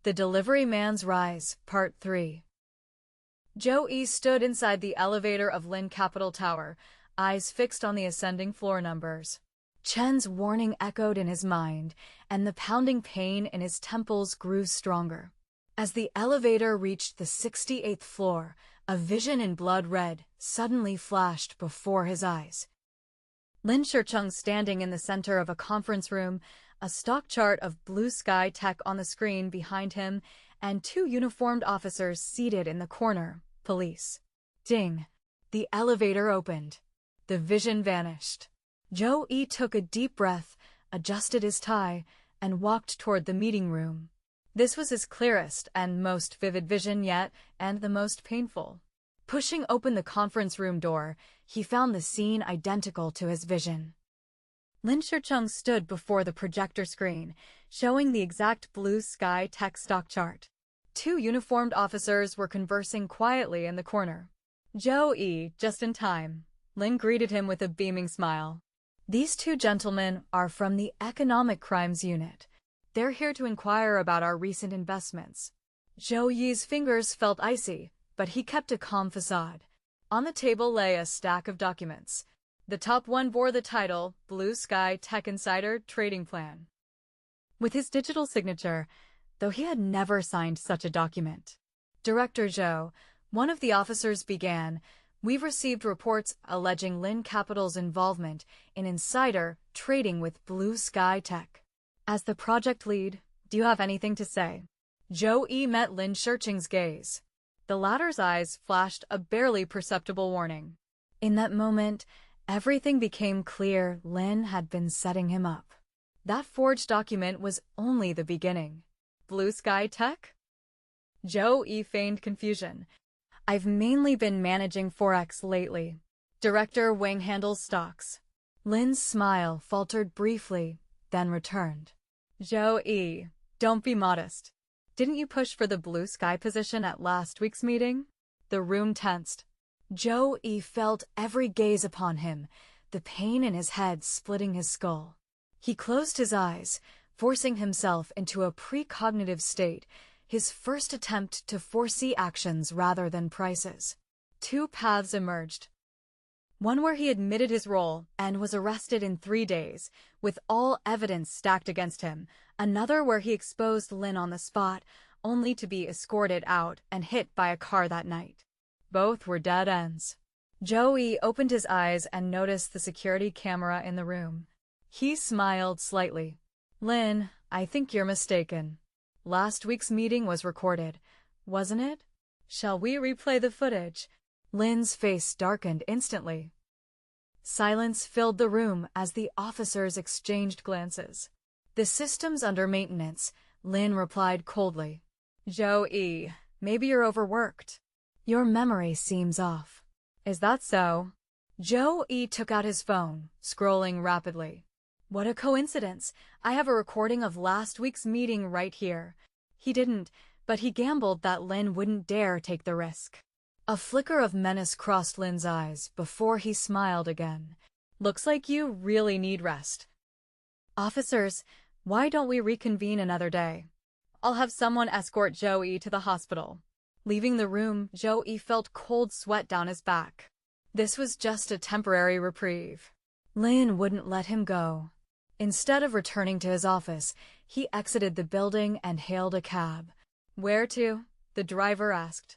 The Delivery Man's Rise, Part 3. Zhou Yi stood inside the elevator of Lin Capital Tower, eyes fixed on the ascending floor numbers. Chen's warning echoed in his mind, and the pounding pain in his temples grew stronger. As the elevator reached the 68th floor, a vision in blood red suddenly flashed before his eyes. Lin Shicheng standing in the center of a conference room, a stock chart of blue sky tech on the screen behind him, and two uniformed officers seated in the corner, police. Ding! The elevator opened. The vision vanished. Zhou Yi took a deep breath, adjusted his tie, and walked toward the meeting room. This was his clearest and most vivid vision yet, and the most painful. Pushing open the conference room door, he found the scene identical to his vision. Lin Shicheng stood before the projector screen, showing the exact blue sky tech stock chart. Two uniformed officers were conversing quietly in the corner. Zhou Yi, just in time. Lin greeted him with a beaming smile. These two gentlemen are from the Economic Crimes Unit. They're here to inquire about our recent investments. Zhou Yi's fingers felt icy, but he kept a calm facade. On the table lay a stack of documents. The top one bore the title, Blue Sky Tech Insider Trading Plan. With his digital signature, though he had never signed such a document. Director Zhou, one of the officers began, we've received reports alleging Lin Capital's involvement in insider trading with Blue Sky Tech. As the project lead, do you have anything to say? Zhou Yi met Lin Shicheng's gaze. The latter's eyes flashed a barely perceptible warning. In that moment, everything became clear. Lin had been setting him up. That forged document was only the beginning. Blue Sky Tech? Zhou Yi feigned confusion. I've mainly been managing Forex lately. Director Wang handles stocks. Lin's smile faltered briefly, then returned. Zhou Yi, don't be modest. Didn't you push for the Blue Sky position at last week's meeting? The room tensed. Zhou Yi felt every gaze upon him, the pain in his head splitting his skull. He closed his eyes, forcing himself into a precognitive state, his first attempt to foresee actions rather than prices. Two paths emerged. One where he admitted his role and was arrested in 3 days, with all evidence stacked against him. Another where he exposed Lin on the spot, only to be escorted out and hit by a car that night. Both were dead ends. Zhou Yi opened his eyes and noticed the security camera in the room. He smiled slightly. Lin, I think you're mistaken. Last week's meeting was recorded, wasn't it? Shall we replay the footage? Lin's face darkened instantly. Silence filled the room as the officers exchanged glances. The system's under maintenance, Lin replied coldly. Zhou Yi, maybe you're overworked. Your memory seems off. Is that so? Zhou Yi took out his phone, scrolling rapidly. What a coincidence. I have a recording of last week's meeting right here. He didn't, but he gambled that Lin wouldn't dare take the risk. A flicker of menace crossed Lin's eyes before he smiled again. Looks like you really need rest. Officers, why don't we reconvene another day? I'll have someone escort Zhou Yi to the hospital. Leaving the room, Zhou Yi felt cold sweat down his back. This was just a temporary reprieve. Lin wouldn't let him go. Instead of returning to his office, he exited the building and hailed a cab. Where to? The driver asked.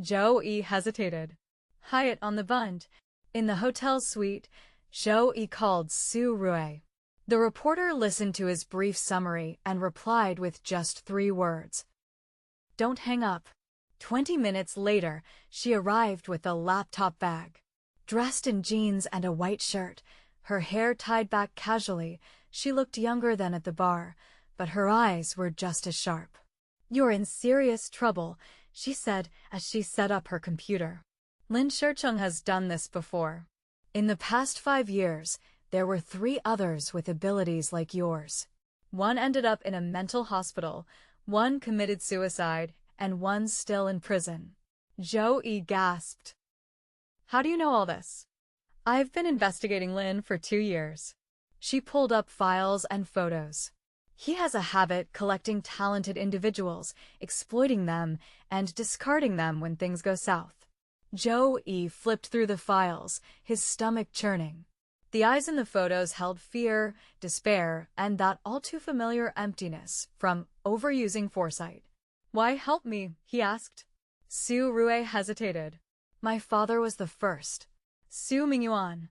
Zhou Yi hesitated. Hyatt on the Bund. In the hotel suite, Zhou Yi called Su Rui. The reporter listened to his brief summary and replied with just 3 words. Don't hang up. 20 minutes later, she arrived with a laptop bag. Dressed in jeans and a white shirt, her hair tied back casually, she looked younger than at the bar, but her eyes were just as sharp. You're in serious trouble, she said as she set up her computer. Lin Shicheng has done this before. In the past 5 years, there were 3 others with abilities like yours. One ended up in a mental hospital, one committed suicide, and one's still in prison. Zhou Yi gasped. How do you know all this? I've been investigating Lin for 2 years. She pulled up files and photos. He has a habit collecting talented individuals, exploiting them, and discarding them when things go south. Zhou Yi flipped through the files, his stomach churning. The eyes in the photos held fear, despair, and that all-too-familiar emptiness from overusing foresight. "Why help me?" he asked. Su Rui hesitated. "My father was the first. Su Mingyuan.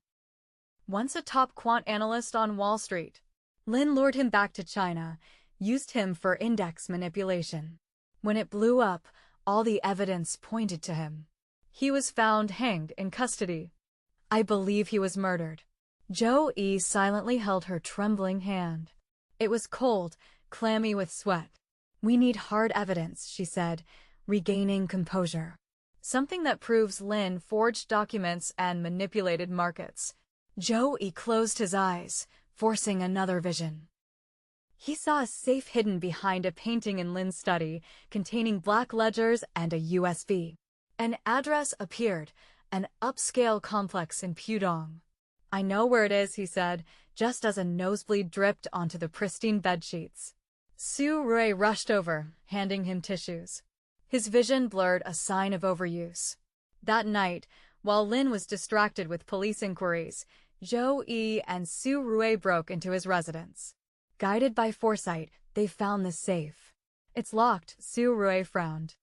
Once a top quant analyst on Wall Street. Lin lured him back to China, used him for index manipulation. When it blew up, all the evidence pointed to him. He was found hanged in custody. I believe he was murdered." Zhou Yi silently held her trembling hand. It was cold, clammy with sweat. "We need hard evidence," she said, regaining composure. "Something that proves Lin forged documents and manipulated markets." Zhou Yi closed his eyes, forcing another vision. He saw a safe hidden behind a painting in Lin's study, containing black ledgers and a USB. An address appeared, an upscale complex in Pudong. "I know where it is," he said, just as a nosebleed dripped onto the pristine bedsheets. Su Rui rushed over, handing him tissues. His vision blurred, a sign of overuse. That night, while Lin was distracted with police inquiries, Zhou Yi and Su Rui broke into his residence. Guided by foresight, they found the safe. "It's locked," Su Rui frowned.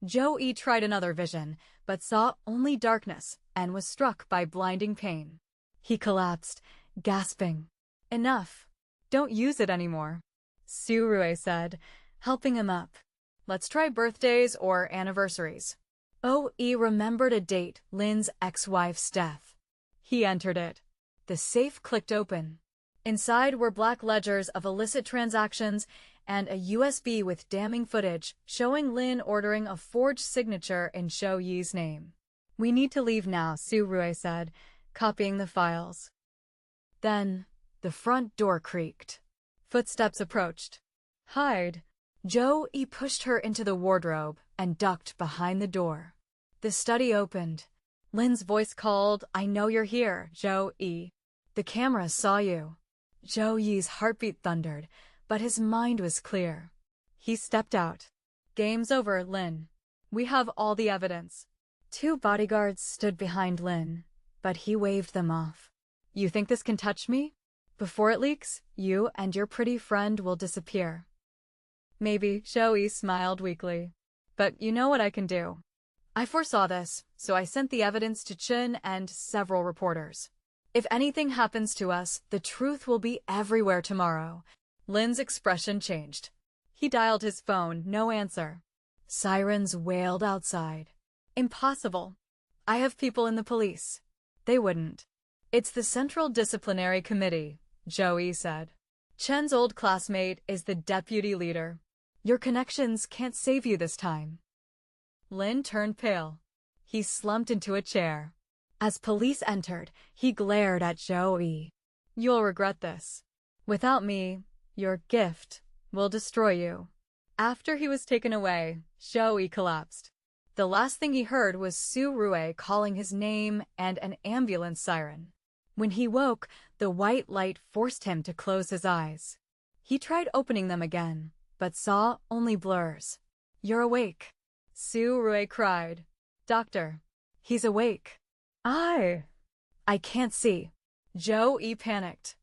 Zhou Yi tried another vision, but saw only darkness and was struck by blinding pain. He collapsed, gasping. "Enough. Don't use it anymore," Su Rui said, helping him up. "Let's try birthdays or anniversaries." O.E. remembered a date, Lin's ex-wife's death. He entered it. The safe clicked open. Inside were black ledgers of illicit transactions and a USB with damning footage showing Lin ordering a forged signature in Zhou Yi's name. "We need to leave now," Su Rui said, copying the files. Then, the front door creaked. Footsteps approached. "Hide." Zhou Yi pushed her into the wardrobe and ducked behind the door. The study opened. Lin's voice called, "I know you're here, Zhou Yi. The camera saw you." Zhou Yi's heartbeat thundered, but his mind was clear. He stepped out. "Game's over, Lin. We have all the evidence." Two bodyguards stood behind Lin, but he waved them off. "You think this can touch me? Before it leaks, you and your pretty friend will disappear." "Maybe," Zhou Yi smiled weakly. "But you know what I can do. I foresaw this, so I sent the evidence to Chen and several reporters. If anything happens to us, the truth will be everywhere tomorrow." Lin's expression changed. He dialed his phone, no answer. Sirens wailed outside. "Impossible. I have people in the police." "They wouldn't." "It's the Central Disciplinary Committee," Zhou Yi said. "Chen's old classmate is the deputy leader. Your connections can't save you this time." Lin turned pale. He slumped into a chair. As police entered, he glared at Zhou Yi. "You'll regret this. Without me, your gift will destroy you." After he was taken away, Zhou Yi collapsed. The last thing he heard was Su Rui calling his name and an ambulance siren. When he woke, the white light forced him to close his eyes. He tried opening them again, but saw only blurs. "You're awake," Su Rui cried. "Doctor, he's awake." I can't see." Zhou Yi panicked.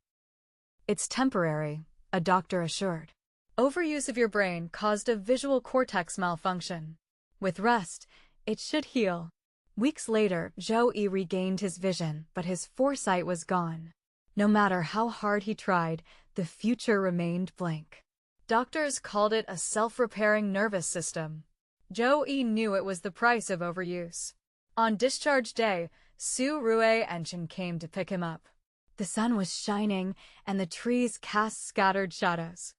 "It's temporary," a doctor assured. "Overuse of your brain caused a visual cortex malfunction. With rest, it should heal." Weeks later, Zhou Yi regained his vision, but his foresight was gone. No matter how hard he tried, the future remained blank. Doctors called it a self-repairing nervous system. Zhou Yi knew it was the price of overuse. On discharge day, Su Rui and Chen came to pick him up. The sun was shining, and the trees cast scattered shadows.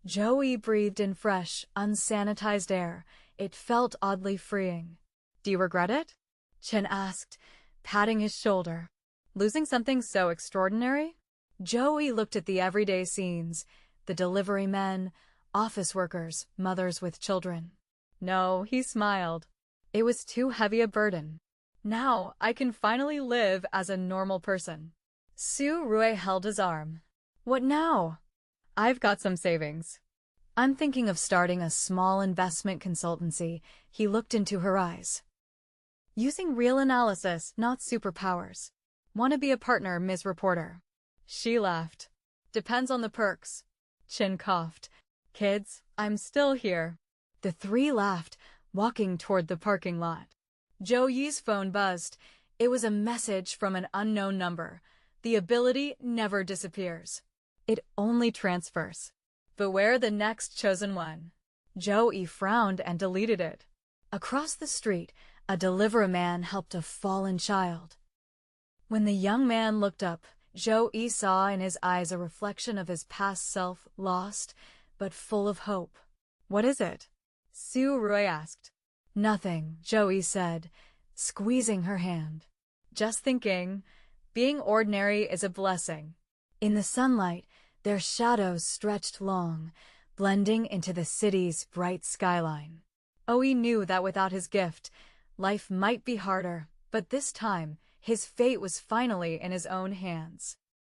Zhou Yi breathed in fresh, unsanitized air. It felt oddly freeing. "Do you regret it?" Chen asked, patting his shoulder. "Losing something so extraordinary?" Zhou Yi looked at the everyday scenes, the delivery men, office workers, mothers with children. "No," he smiled. "It was too heavy a burden. Now I can finally live as a normal person." Su Rui held his arm. "What now?" I've got some savings. I'm thinking of starting a small investment consultancy. He looked into her eyes. Using real analysis, not superpowers. Want to be a partner, Ms. Reporter? She laughed. Depends on the perks. Chin coughed. Kids, I'm still here. The three laughed, walking toward the parking lot. Zhou Yi's phone buzzed. It was a message from an unknown number. The ability never disappears. It only transfers. Beware the next chosen one. Zhou Yi frowned and deleted it. Across the street, a delivery man helped a fallen child. When the young man looked up, Zhou Yi saw in his eyes a reflection of his past self, lost, but full of hope. What is it? Su Rui asked. Nothing, Zhou Yi said, squeezing her hand. Just thinking, being ordinary is a blessing. In the sunlight, their shadows stretched long, blending into the city's bright skyline. Yi knew that without his gift, life might be harder, but this time, his fate was finally in his own hands.